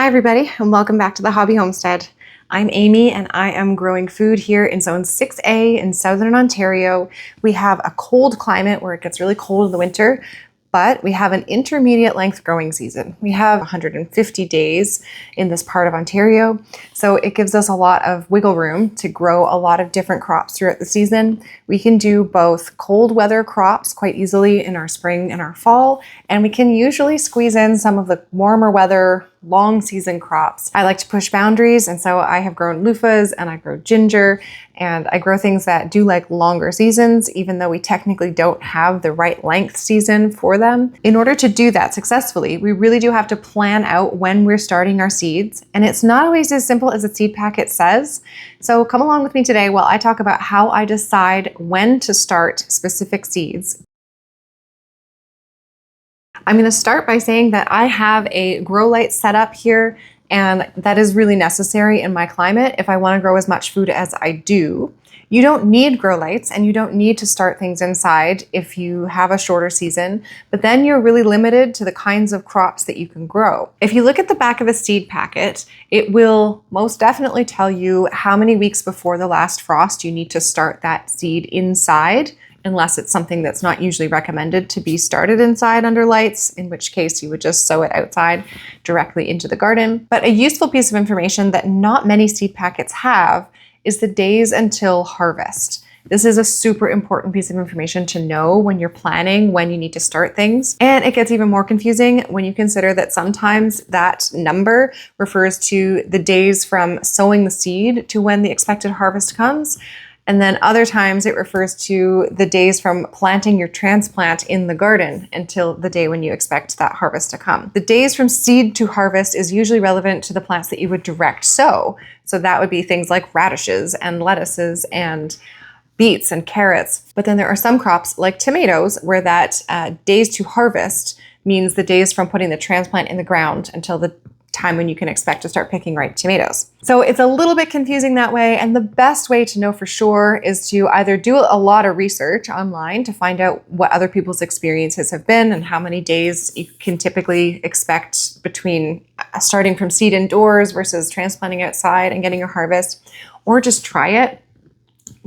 everybody, and welcome back to the Hobby Homestead. I'm Amy and I am growing food here in Zone 6A in Southern Ontario. We have a cold climate where it gets really cold in the winter, but we have an intermediate length growing season. We have 150 days in this part of Ontario, so it gives us a lot of wiggle room to grow a lot of different crops throughout the season. We can do both cold weather crops quite easily in our spring and our fall, and we can usually squeeze in some of the warmer weather long season crops. I like to push boundaries, and so I have grown loofahs and I grow ginger, and I grow things that do like longer seasons, even though we technically don't have the right length season for them. In order to do that successfully, we really do have to plan out when we're starting our seeds, and it's not always as simple as a seed packet says. So come along with me today while I talk about how I decide when to start specific seeds. I'm going to start by saying that I have a grow light set up here, and that is really necessary in my climate if I want to grow as much food as I do. You don't need grow lights and you don't need to start things inside if you have a shorter season, but then you're really limited to the kinds of crops that you can grow. If you look at the back of a seed packet, it will most definitely tell you how many weeks before the last frost you need to start that seed inside, unless it's something that's not usually recommended to be started inside under lights, in which case you would just sow it outside directly into the garden. But a useful piece of information that not many seed packets have is the days until harvest. This is a super important piece of information to know when you're planning when you need to start things. And it gets even more confusing when you consider that sometimes that number refers to the days from sowing the seed to when the expected harvest comes. And then other times it refers to the days from planting your transplant in the garden until the day when you expect that harvest to come. The days from seed to harvest is usually relevant to the plants that you would direct sow. So that would be things like radishes and lettuces and beets and carrots. But then there are some crops like tomatoes where that days to harvest means the days from putting the transplant in the ground until the time when you can expect to start picking ripe tomatoes. So it's a little bit confusing that way, and the best way to know for sure is to either do a lot of research online to find out what other people's experiences have been and how many days you can typically expect between starting from seed indoors versus transplanting outside and getting your harvest, or just try it,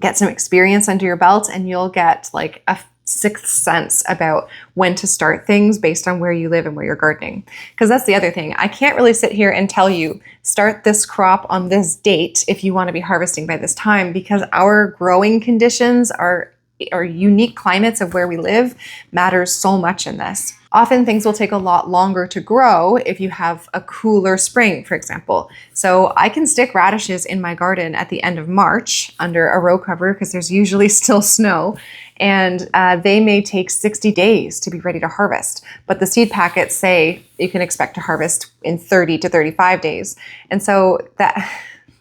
get some experience under your belt, and you'll get like a sixth sense about when to start things based on where you live and where you're gardening. Because that's the other thing. I can't really sit here and tell you, start this crop on this date if you want to be harvesting by this time, because our growing conditions, our unique climates of where we live matters so much in this. Often things will take a lot longer to grow if you have a cooler spring, for example. So I can stick radishes in my garden at the end of March under a row cover because there's usually still snow, and they may take 60 days to be ready to harvest. But the seed packets say you can expect to harvest in 30 to 35 days. And so that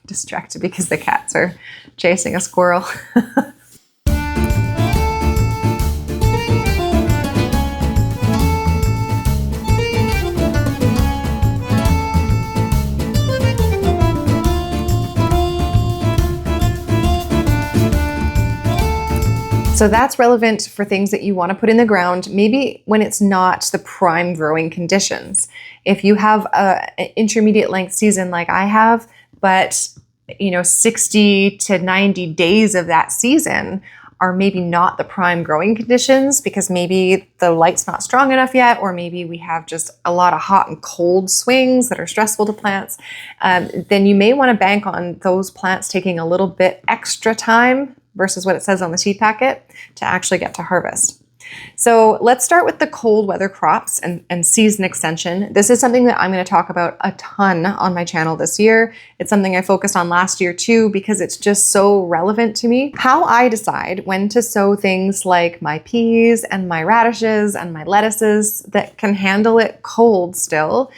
distracted because the cats are chasing a squirrel. So that's relevant for things that you want to put in the ground, maybe when it's not the prime growing conditions. If you have an intermediate length season like I have, but 60 to 90 days of that season are maybe not the prime growing conditions because maybe the light's not strong enough yet, or maybe we have just a lot of hot and cold swings that are stressful to plants, then you may want to bank on those plants taking a little bit extra time versus what it says on the seed packet to actually get to harvest. So let's start with the cold weather crops and season extension. This is something that I'm going to talk about a ton on my channel this year. It's something I focused on last year too because it's just so relevant to me. How I decide when to sow things like my peas and my radishes and my lettuces that can handle it cold still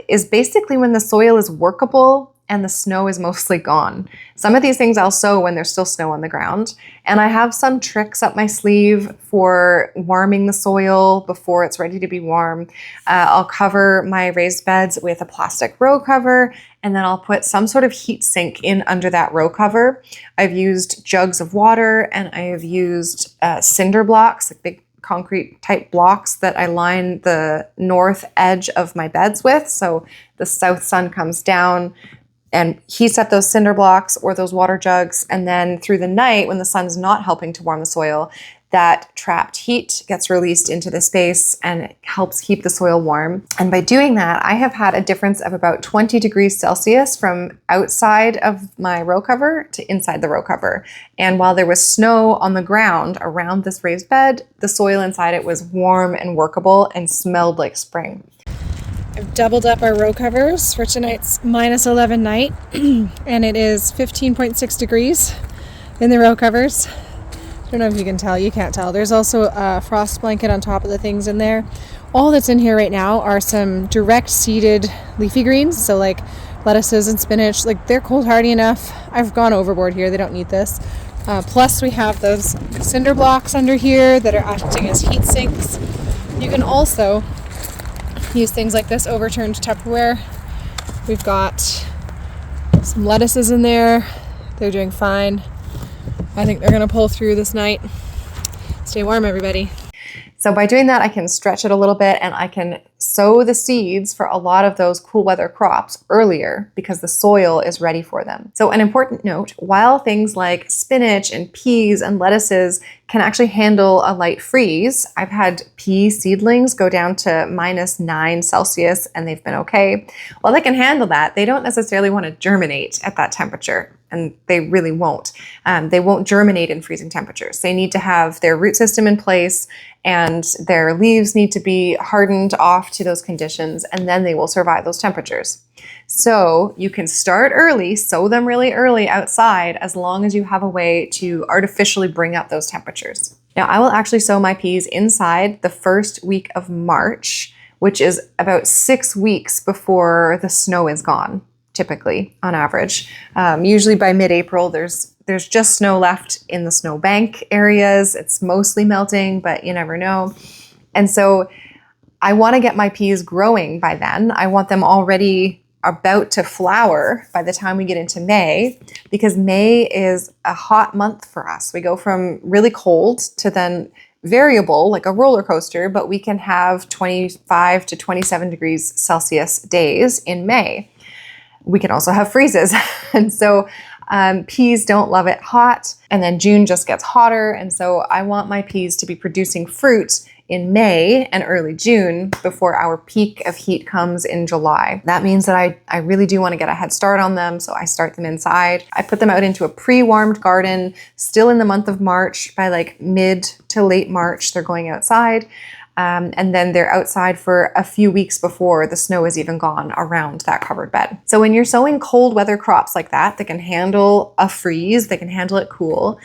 is basically when the soil is workable and the snow is mostly gone. Some of these things I'll sow when there's still snow on the ground. And I have some tricks up my sleeve for warming the soil before it's ready to be warm. I'll cover my raised beds with a plastic row cover, and then I'll put some sort of heat sink in under that row cover. I've used jugs of water, and I have used cinder blocks, like big concrete type blocks that I line the north edge of my beds with. So the south sun comes down and heats up those cinder blocks or those water jugs. And then through the night, when the sun's not helping to warm the soil, that trapped heat gets released into the space and it helps keep the soil warm. And by doing that, I have had a difference of about 20 degrees Celsius from outside of my row cover to inside the row cover. And while there was snow on the ground around this raised bed, the soil inside it was warm and workable and smelled like spring. I've doubled up our row covers for tonight's -11 night, and it is 15.6 degrees in the row covers. I don't know if you can tell. You can't tell. There's also a frost blanket on top of the things in there. All that's in here right now are some direct seeded leafy greens, so like lettuces and spinach. Like, they're cold hardy enough. I've gone overboard here. They don't need this. Plus we have those cinder blocks under here that are acting as heat sinks. You can also use things like this overturned Tupperware. We've got some lettuces in there. They're doing fine. I think they're going to pull through this night. Stay warm, everybody. So by doing that, I can stretch it a little bit and I can sow the seeds for a lot of those cool weather crops earlier because the soil is ready for them. So an important note, while things like spinach and peas and lettuces can actually handle a light freeze, I've had pea seedlings go down to -9 Celsius and they've been okay. While they can handle that, they don't necessarily want to germinate at that temperature. And they really won't. They won't germinate in freezing temperatures. They need to have their root system in place and their leaves need to be hardened off to those conditions, and then they will survive those temperatures. So you can start early, sow them really early outside, as long as you have a way to artificially bring up those temperatures. Now, I will actually sow my peas inside the first week of March, which is about 6 weeks before the snow is gone. Typically, on average. Usually by mid-April, there's just snow left in the snowbank areas. It's mostly melting, but you never know. And so I want to get my peas growing by then. I want them already about to flower by the time we get into May, because May is a hot month for us. We go from really cold to then variable, like a roller coaster, but we can have 25 to 27 degrees Celsius days in May. We can also have freezes. And so peas don't love it hot. And then June just gets hotter. And so I want my peas to be producing fruit in May and early June before our peak of heat comes in July. That means that I really do want to get a head start on them. So I start them inside. I put them out into a pre-warmed garden still in the month of March. By like mid to late March, they're going outside. And then they're outside for a few weeks before the snow is even gone around that covered bed. So when you're sowing cold weather crops like that can handle a freeze, they can handle it cool,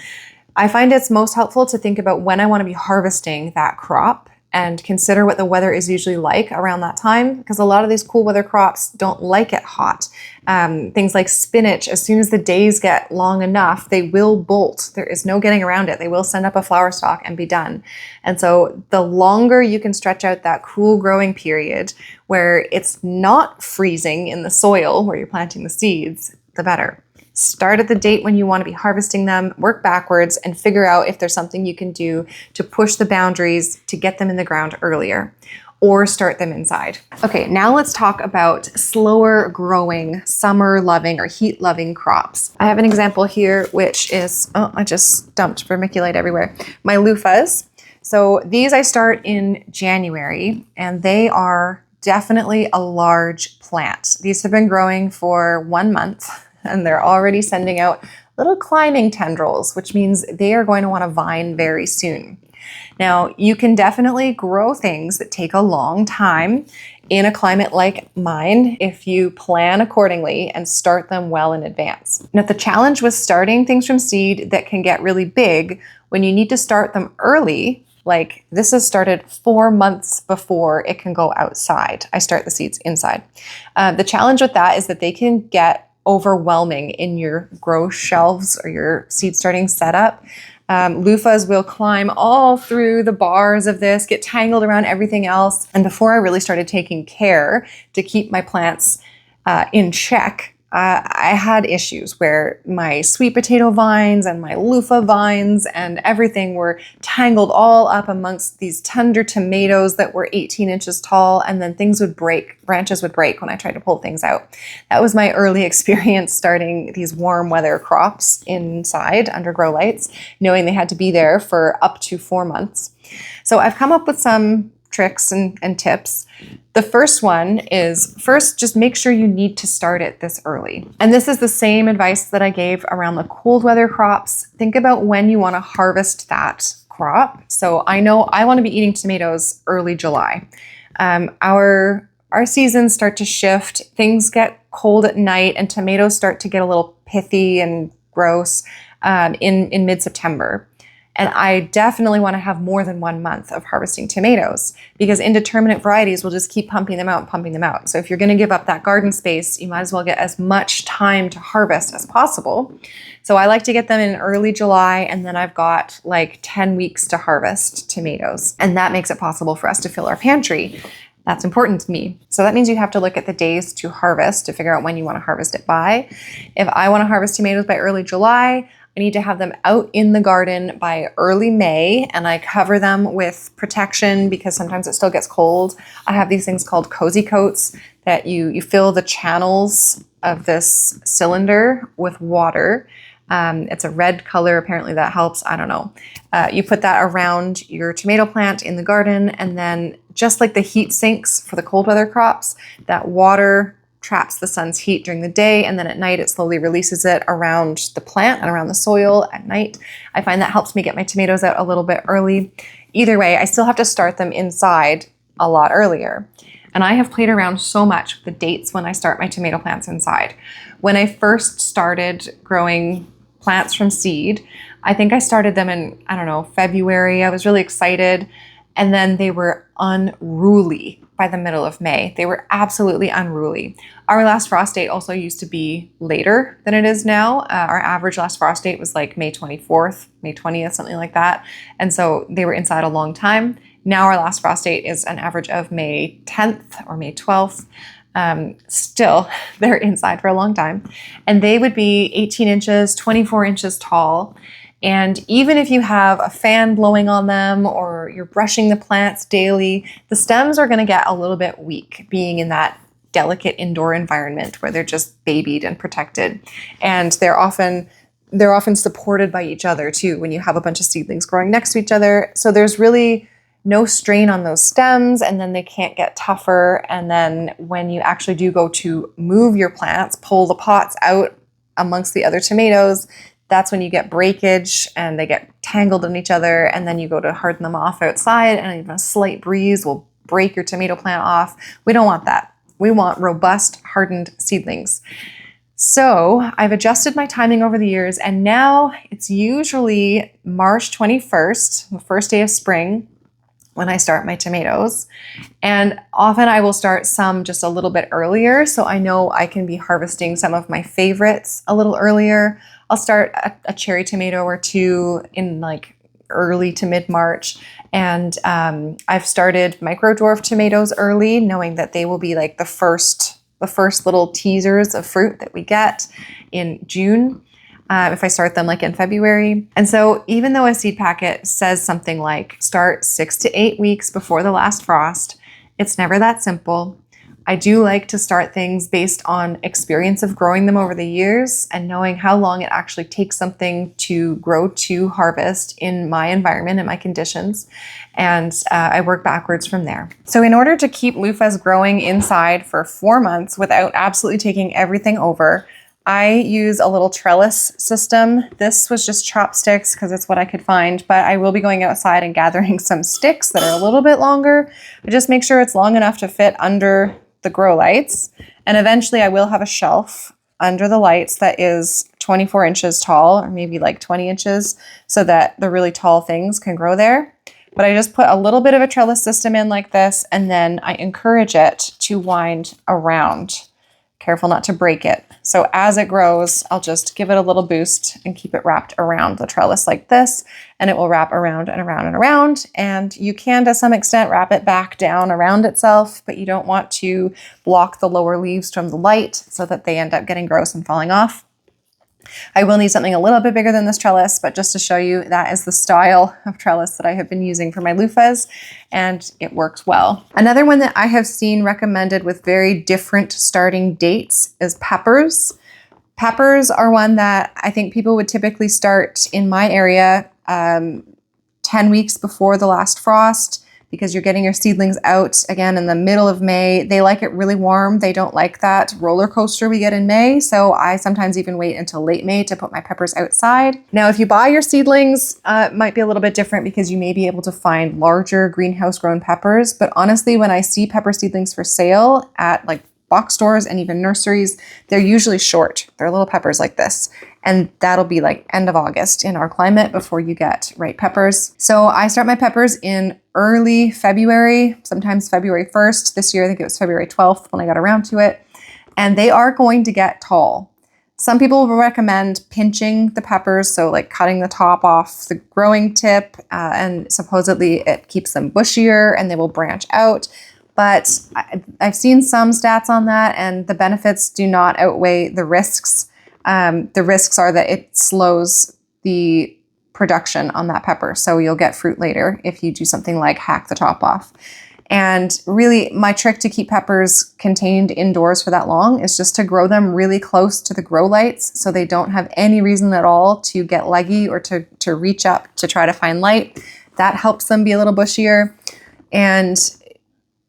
I find it's most helpful to think about when I want to be harvesting that crop and consider what the weather is usually like around that time, because a lot of these cool weather crops don't like it hot. Things like spinach, as soon as the days get long enough, they will bolt. There is no getting around it. They will send up a flower stalk and be done. And so the longer you can stretch out that cool growing period where it's not freezing in the soil where you're planting the seeds, the better. Start at the date when you want to be harvesting them, work backwards, and figure out if there's something you can do to push the boundaries to get them in the ground earlier, or start them inside. Okay, now let's talk about slower growing, summer loving or heat loving crops. I have an example here, which is, I just dumped vermiculite everywhere. My Luffas. So these I start in January, and they are definitely a large plant. These have been growing for 1 month. And they're already sending out little climbing tendrils, which means they are going to want to vine very soon. Now, you can definitely grow things that take a long time in a climate like mine if you plan accordingly and start them well in advance. Now, the challenge with starting things from seed that can get really big when you need to start them early, like this is started 4 months before it can go outside. I start the seeds inside. The challenge with that is that they can get overwhelming in your grow shelves or your seed starting setup. Loofahs will climb all through the bars of this, get tangled around everything else. And before I really started taking care to keep my plants in check, I had issues where my sweet potato vines and my Luffa vines and everything were tangled all up amongst these tender tomatoes that were 18 inches tall, and then things would break, branches would break when I tried to pull things out. That was my early experience starting these warm weather crops inside under grow lights, knowing they had to be there for up to 4 months. So I've come up with some tricks and tips. The first one is, first, just make sure you need to start it this early. And this is the same advice that I gave around the cold weather crops. Think about when you want to harvest that crop. So I know I want to be eating tomatoes early July. Our seasons start to shift. Things get cold at night and tomatoes start to get a little pithy and gross in mid-September. And I definitely want to have more than 1 month of harvesting tomatoes, because indeterminate varieties will just keep pumping them out and pumping them out. So if you're going to give up that garden space, you might as well get as much time to harvest as possible. So I like to get them in early July, and then I've got like 10 weeks to harvest tomatoes. And that makes it possible for us to fill our pantry. That's important to me. So that means you have to look at the days to harvest to figure out when you want to harvest it by. If I want to harvest tomatoes by early July, I need to have them out in the garden by early May, and I cover them with protection because sometimes it still gets cold. I have these things called cozy coats that you fill the channels of this cylinder with water. It's a red color, apparently that helps, I don't know. You put that around your tomato plant in the garden, and then just like the heat sinks for the cold weather crops, that water traps the sun's heat during the day, and then at night it slowly releases it around the plant and around the soil at night. I find that helps me get my tomatoes out a little bit early. Either way, I still have to start them inside a lot earlier. And I have played around so much with the dates when I start my tomato plants inside. When I first started growing plants from seed, I think I started them in, I don't know, February. I was really excited. And then they were unruly by the middle of May. They were absolutely unruly. Our last frost date also used to be later than it is now. Our average last frost date was like May 24th, May 20th, something like that. And so they were inside a long time. Now our last frost date is an average of May 10th or May 12th. Still, they're inside for a long time. And they would be 18 inches, 24 inches tall. And even if you have a fan blowing on them or you're brushing the plants daily, the stems are going to get a little bit weak being in that delicate indoor environment where they're just babied and protected. And they're often supported by each other too when you have a bunch of seedlings growing next to each other. So there's really no strain on those stems, and then they can't get tougher. And then when you actually do go to move your plants, pull the pots out amongst the other tomatoes, that's when you get breakage and they get tangled in each other, and then you go to harden them off outside and even a slight breeze will break your tomato plant off. We don't want that. We want robust, hardened seedlings. So I've adjusted my timing over the years, and now it's usually March 21st, the first day of spring, when I start my tomatoes. And often I will start some just a little bit earlier, so I know I can be harvesting some of my favorites a little earlier. I'll start a cherry tomato or two in like early to mid-March. And I've started micro dwarf tomatoes early, knowing that they will be like the first little teasers of fruit that we get in June. If I start them like in February. And so even though a seed packet says something like start 6 to 8 weeks before the last frost, it's never that simple. I do like to start things based on experience of growing them over the years and knowing how long it actually takes something to grow to harvest in my environment and my conditions. And I work backwards from there. So in order to keep loofahs growing inside for 4 months without absolutely taking everything over, I use a little trellis system. This was just chopsticks because it's what I could find, but I will be going outside and gathering some sticks that are a little bit longer, but just make sure it's long enough to fit under the grow lights. And eventually I will have a shelf under the lights that is 24 inches tall, or maybe like 20 inches, so that the really tall things can grow there. But I just put a little bit of a trellis system in like this, and then I encourage it to wind around. Careful not to break it. So as it grows, I'll just give it a little boost and keep it wrapped around the trellis like this, and it will wrap around and around and around. And you can, to some extent, wrap it back down around itself, but you don't want to block the lower leaves from the light so that they end up getting gross and falling off. I will need something a little bit bigger than this trellis, but just to show you, that is the style of trellis that I have been using for my loofahs, and it works well. Another one that I have seen recommended with very different starting dates is peppers. Peppers are one that I think people would typically start in my area 10 weeks before the last frost, because you're getting your seedlings out again in the middle of May. They like it really warm. They don't like that roller coaster we get in May. So I sometimes even wait until late May to put my peppers outside. Now, if you buy your seedlings, it might be a little bit different because you may be able to find larger greenhouse grown peppers. But honestly, when I see pepper seedlings for sale at like box stores and even nurseries, they're usually short. They're little peppers like this. And that'll be like end of August in our climate before you get ripe peppers. So I start my peppers in early February, sometimes February 1st. This year, I think it was February 12th when I got around to it. And they are going to get tall. Some people will recommend pinching the peppers, so like cutting the top off the growing tip, and supposedly it keeps them bushier and they will branch out. But I've seen some stats on that, and the benefits do not outweigh the risks. The risks are that it slows the production on that pepper, so you'll get fruit later if you do something like hack the top off. And really, my trick to keep peppers contained indoors for that long is just to grow them really close to the grow lights so they don't have any reason at all to get leggy or to reach up to try to find light. That helps them be a little bushier. And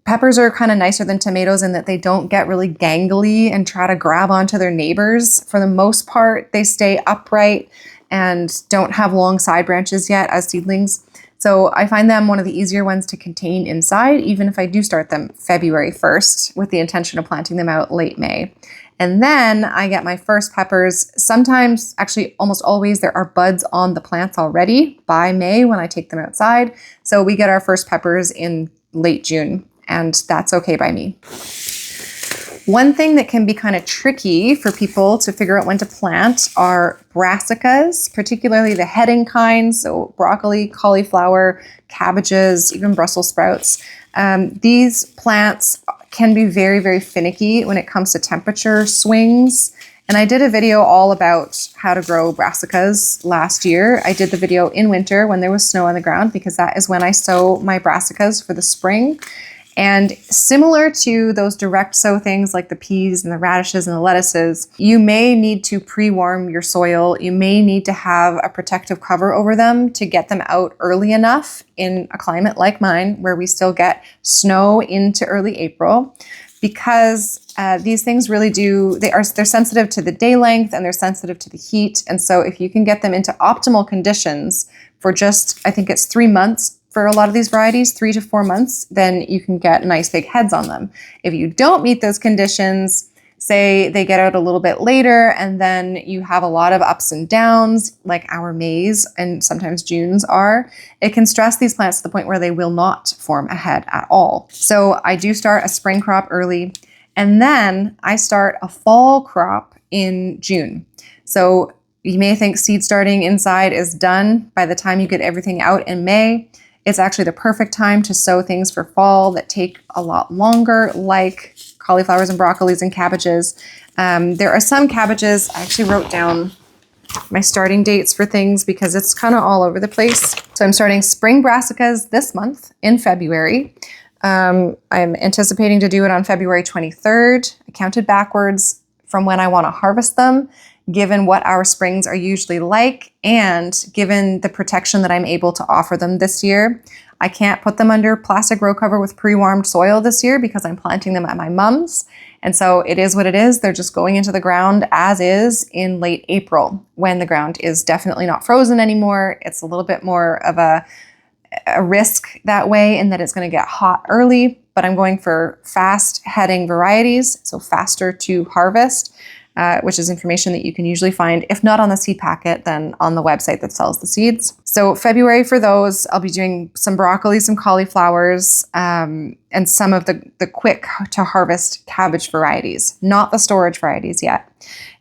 peppers are kind of nicer than tomatoes in that they don't get really gangly and try to grab onto their neighbors. For the most part, they stay upright and don't have long side branches yet as seedlings. So I find them one of the easier ones to contain inside, even if I do start them February 1st with the intention of planting them out late May. And then I get my first peppers. Sometimes, actually almost always, there are buds on the plants already by May when I take them outside. So we get our first peppers in late June, and that's okay by me. One thing that can be kind of tricky for people to figure out when to plant are brassicas, particularly the heading kinds, so broccoli, cauliflower, cabbages, even Brussels sprouts. These plants can be very, very finicky when it comes to temperature swings. And I did a video all about how to grow brassicas last year. I did the video in winter when there was snow on the ground, because that is when I sow my brassicas for the spring. And similar to those direct sow things like the peas and the radishes and the lettuces, you may need to pre-warm your soil. You may need to have a protective cover over them to get them out early enough in a climate like mine where we still get snow into early April, because these things really they're sensitive to the day length and they're sensitive to the heat. And so if you can get them into optimal conditions for just, I think it's 3 months, for a lot of these varieties, 3 to 4 months, then you can get nice big heads on them. If you don't meet those conditions, say they get out a little bit later and then you have a lot of ups and downs like our Mays and sometimes Junes are, it can stress these plants to the point where they will not form a head at all. So I do start a spring crop early, and then I start a fall crop in June. So you may think seed starting inside is done by the time you get everything out in May. It's actually the perfect time to sow things for fall that take a lot longer, like cauliflowers and broccolis and cabbages. There are some cabbages, I actually wrote down my starting dates for things because it's kind of all over the place. So I'm starting spring brassicas this month in February. I'm anticipating to do it on February 23rd. I counted backwards from when I want to harvest them, given what our springs are usually like, and given the protection that I'm able to offer them this year. I can't put them under plastic row cover with pre-warmed soil this year because I'm planting them at my mom's. And so it is what it is. They're just going into the ground as is in late April, when the ground is definitely not frozen anymore. It's a little bit more of a risk that way, in that it's going to get hot early, but I'm going for fast heading varieties, so faster to harvest. which is information that you can usually find, if not on the seed packet, then on the website that sells the seeds. So February for those, I'll be doing some broccoli, some cauliflowers, and some of the quick to harvest cabbage varieties, not the storage varieties yet.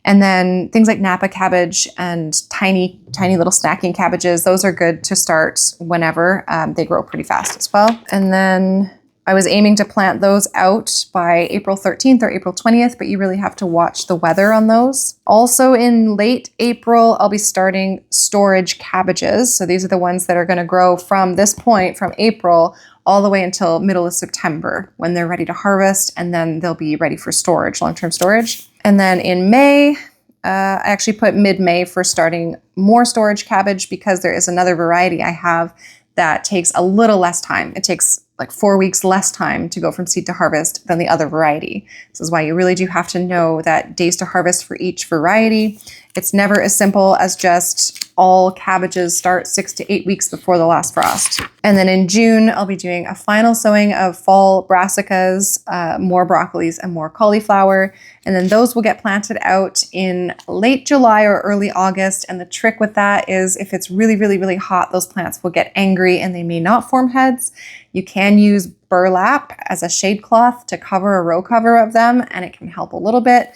And then things like Napa cabbage and tiny little snacking cabbages, those are good to start whenever. They grow pretty fast as well. And then I was aiming to plant those out by April 13th or April 20th, but you really have to watch the weather on those. Also in late April, I'll be starting storage cabbages. So these are the ones that are going to grow from this point, from April, all the way until middle of September when they're ready to harvest, and then they'll be ready for storage, long-term storage. And then in May, I actually put mid-May for starting more storage cabbage because there is another variety I have that takes a little less time. It takes like 4 weeks less time to go from seed to harvest than the other variety. This is why you really do have to know that days to harvest for each variety. It's never as simple as just all cabbages start 6 to 8 weeks before the last frost. And then in June, I'll be doing a final sowing of fall brassicas, more broccolis and more cauliflower. And then those will get planted out in late July or early August. And the trick with that is if it's really, really, really hot, those plants will get angry and they may not form heads. You can use burlap as a shade cloth to cover a row cover of them, and it can help a little bit.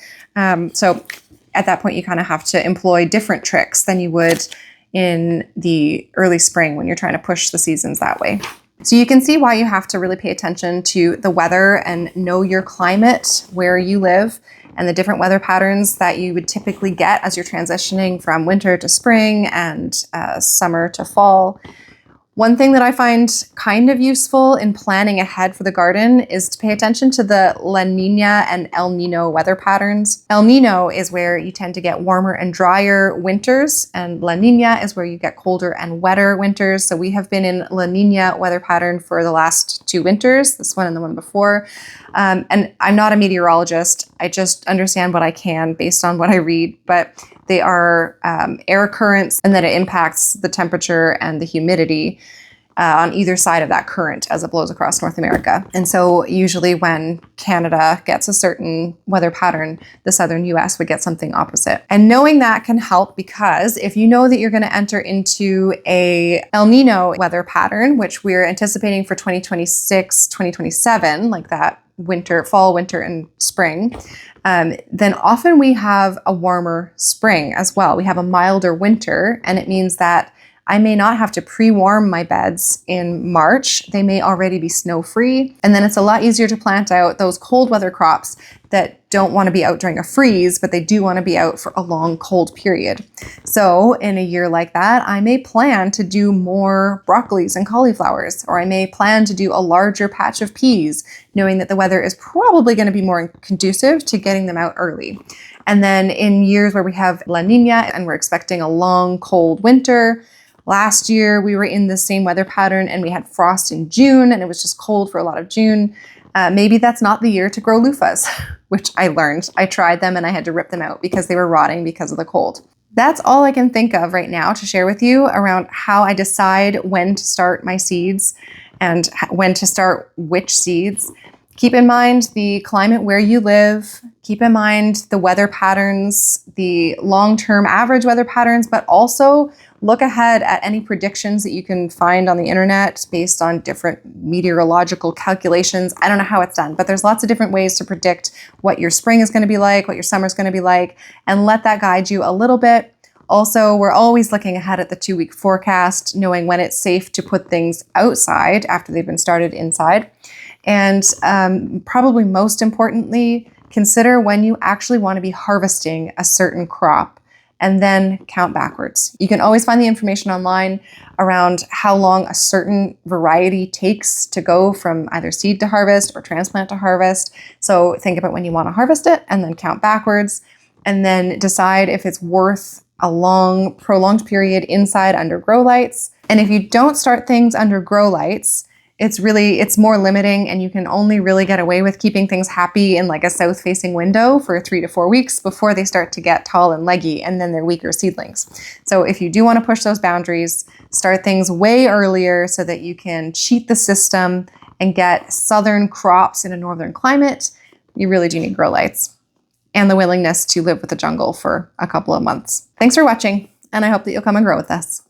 So at that point, you kind of have to employ different tricks than you would in the early spring when you're trying to push the seasons that way. So you can see why you have to really pay attention to the weather and know your climate, where you live, and the different weather patterns that you would typically get as you're transitioning from winter to spring and summer to fall. One thing that I find kind of useful in planning ahead for the garden is to pay attention to the La Nina and El Nino weather patterns. El Nino is where you tend to get warmer and drier winters, and La Nina is where you get colder and wetter winters. So we have been in La Nina weather pattern for the last 2 winters, this one and the one before. And I'm not a meteorologist. I just understand what I can based on what I read, but they are air currents, and that it impacts the temperature and the humidity on either side of that current as it blows across North America. And so usually when Canada gets a certain weather pattern, the southern US would get something opposite. And knowing that can help, because if you know that you're going to enter into a El Nino weather pattern, which we're anticipating for 2026, 2027, like that winter, fall, winter, and spring, then often we have a warmer spring as well. We have a milder winter, and it means that I may not have to pre-warm my beds in March. They may already be snow-free, and then it's a lot easier to plant out those cold weather crops that don't want to be out during a freeze, but they do want to be out for a long cold period. So in a year like that, I may plan to do more broccolis and cauliflowers, or I may plan to do a larger patch of peas, knowing that the weather is probably going to be more conducive to getting them out early. And then in years where we have La Nina and we're expecting a long cold winter, last year we were in the same weather pattern and we had frost in June and it was just cold for a lot of June. Maybe that's not the year to grow loofahs, which I learned. I tried them and I had to rip them out because they were rotting because of the cold. That's all I can think of right now to share with you around how I decide when to start my seeds and when to start which seeds. Keep in mind the climate where you live. Keep in mind the weather patterns, the long-term average weather patterns, but also look ahead at any predictions that you can find on the internet based on different meteorological calculations. I don't know how it's done, but there's lots of different ways to predict what your spring is going to be like, what your summer is going to be like, and let that guide you a little bit. Also, we're always looking ahead at the 2-week forecast, knowing when it's safe to put things outside after they've been started inside. And probably most importantly, consider when you actually want to be harvesting a certain crop, and then count backwards. You can always find the information online around how long a certain variety takes to go from either seed to harvest or transplant to harvest. So think about when you want to harvest it and then count backwards, and then decide if it's worth a long, prolonged period inside under grow lights. And if you don't start things under grow lights, it's more limiting, and you can only really get away with keeping things happy in like a south-facing window for 3 to 4 weeks before they start to get tall and leggy, and then they're weaker seedlings. So if you do want to push those boundaries, start things way earlier so that you can cheat the system and get southern crops in a northern climate. You really do need grow lights. and the willingness to live with the jungle for a couple of months. Thanks for watching, and I hope that you'll come and grow with us.